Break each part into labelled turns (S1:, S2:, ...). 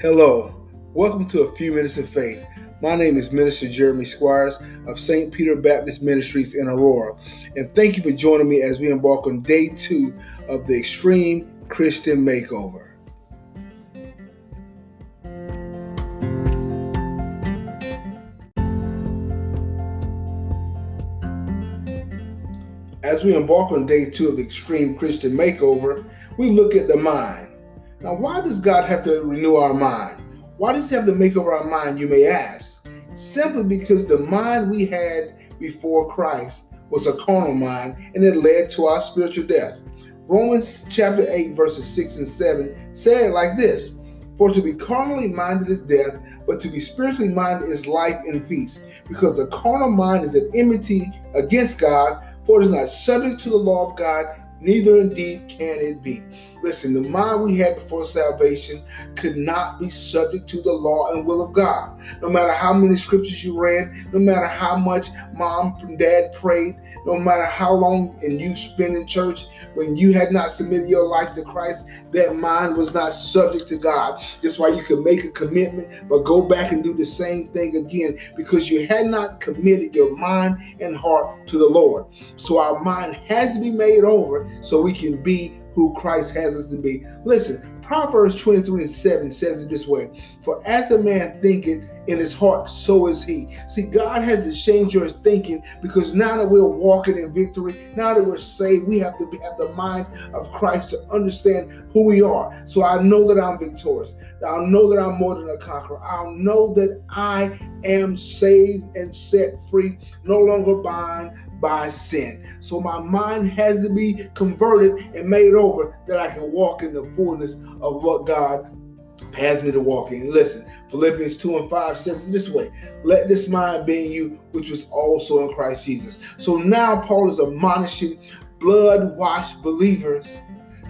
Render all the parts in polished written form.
S1: Hello, welcome to A Few Minutes of Faith. My name is Minister Jeremy Squires of St. Peter Baptist Ministries in Aurora, and thank you for joining me as we embark on day 2 of the Extreme Christian Makeover. As we embark on day 2 of the Extreme Christian Makeover, we look at the mind. Now, why does God have to renew our mind? Why does He have to make over our mind, you may ask? Simply because the mind we had before Christ was a carnal mind, and it led to our spiritual death. Romans chapter 8, verses 6 and 7 say it like this: For to be carnally minded is death, but to be spiritually minded is life and peace. Because the carnal mind is at enmity against God, for it is not subject to the law of God, neither indeed can it be. Listen, the mind we had before salvation could not be subject to the law and will of God. No matter how many scriptures you read, no matter how much mom and dad prayed, no matter how long and you spent in church, when you had not submitted your life to Christ, that mind was not subject to God. That's why you could make a commitment, but go back and do the same thing again, because you had not committed your mind and heart to the Lord. So our mind has to be made over so we can be who Christ has us to be. Listen, Proverbs 23 and 7 says it this way: For as a man thinketh in his heart, so is he. See, God has to change your thinking, because now that we're walking in victory, now that we're saved, we have to have the mind of Christ to understand who we are. So I know that I'm victorious. I'll know that I'm more than a conqueror. I'll know that I am saved and set free, no longer bound by sin. So my mind has to be converted and made over that I can walk in the fullness of what God has me to walk in. Listen, Philippians 2 and 5 says it this way: Let this mind be in you, which was also in Christ Jesus. So now Paul is admonishing blood-washed believers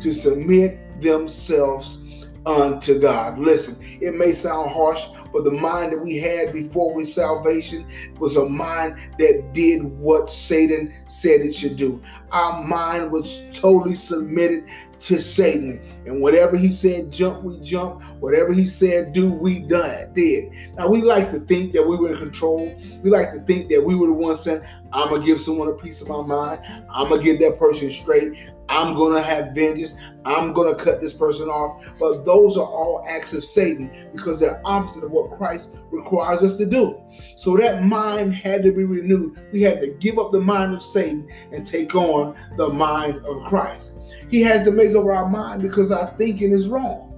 S1: to submit themselves unto God. Listen, it may sound harsh, but the mind that we had before we salvation was a mind that did what Satan said it should do. Our mind was totally submitted to Satan, and whatever he said jump, we jump. Whatever he said do, we did. Now, we like to think that we were in control. We like to think that we were the ones saying, I'm going to give someone a piece of my mind. I'm going to get that person straight. I'm going to have vengeance. I'm going to cut this person off. But those are all acts of Satan, because they're opposite of what Christ requires us to do. So that mind had to be renewed. We had to give up the mind of Satan and take on the mind of Christ. He has to make over our mind because our thinking is wrong.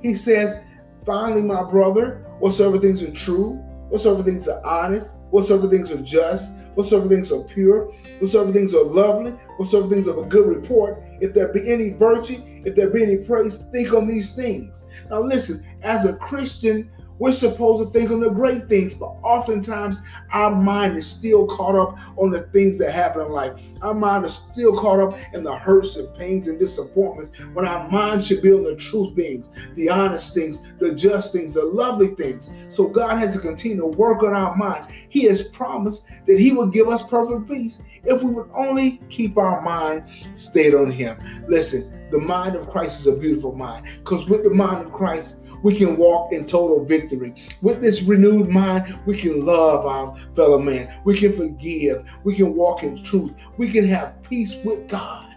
S1: He says, finally, my brother, whatsoever things are true, whatsoever things are honest, whatsoever things are just, whatsoever things are pure, whatsoever things are lovely, whatsoever things of a good report, if there be any virtue, if there be any praise, think on these things. Now listen, as a Christian, we're supposed to think on the great things, but oftentimes our mind is still caught up on the things that happen in life. Our mind is still caught up in the hurts and pains and disappointments, when our mind should be on the truth things, the honest things, the just things, the lovely things. So God has to continue to work on our mind. He has promised that He will give us perfect peace if we would only keep our mind stayed on Him. Listen, the mind of Christ is a beautiful mind, because with the mind of Christ, we can walk in total victory. With this renewed mind, we can love our fellow man. We can forgive. We can walk in truth. We can have peace with God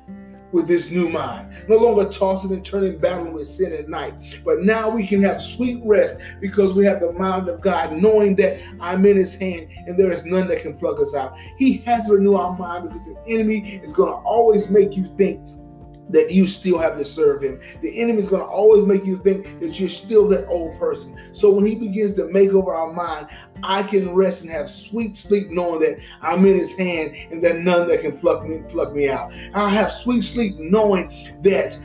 S1: with this new mind. No longer tossing and turning, battling with sin at night. But now we can have sweet rest, because we have the mind of God, knowing that I'm in His hand and there is none that can pluck us out. He has to renew our mind, because the enemy is going to always make you think that you still have to serve him. The enemy is going to always make you think that you're still that old person. So when he begins to make over our mind, I can rest and have sweet sleep, knowing that I'm in His hand and that none that can pluck me out. I'll have sweet sleep knowing that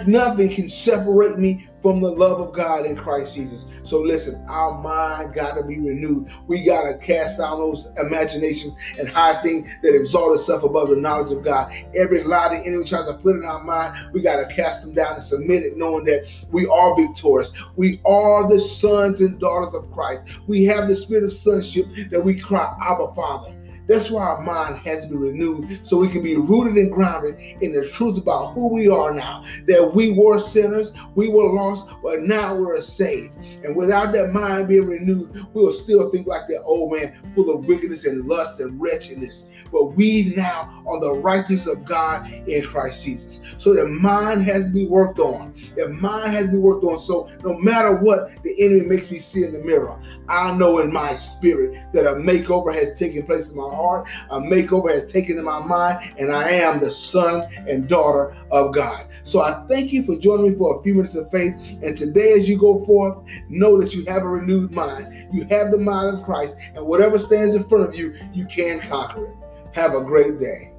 S1: nothing can separate me from the love of God in Christ Jesus. So listen, our mind got to be renewed. We got to cast down those imaginations and high things that exalt itself above the knowledge of God. Every lie the enemy tries to put in our mind, we got to cast them down and submit it, knowing that we are victorious. We are the sons and daughters of Christ. We have the spirit of sonship that we cry, Abba, Father. That's why our mind has to be renewed so we can be rooted and grounded in the truth about who we are now. That we were sinners, we were lost, but now we're saved. And without that mind being renewed, we'll still think like that old man, full of wickedness and lust and wretchedness. But we now are the righteousness of God in Christ Jesus. So the mind has to be worked on. The mind has to be worked on. So no matter what the enemy makes me see in the mirror, I know in my spirit that a makeover has taken place in my heart, a makeover has taken in my mind, and I am the son and daughter of God. So I thank you for joining me for a few minutes of faith. And today, as you go forth, know that you have a renewed mind. You have the mind of Christ, and whatever stands in front of you, you can conquer it. Have a great day.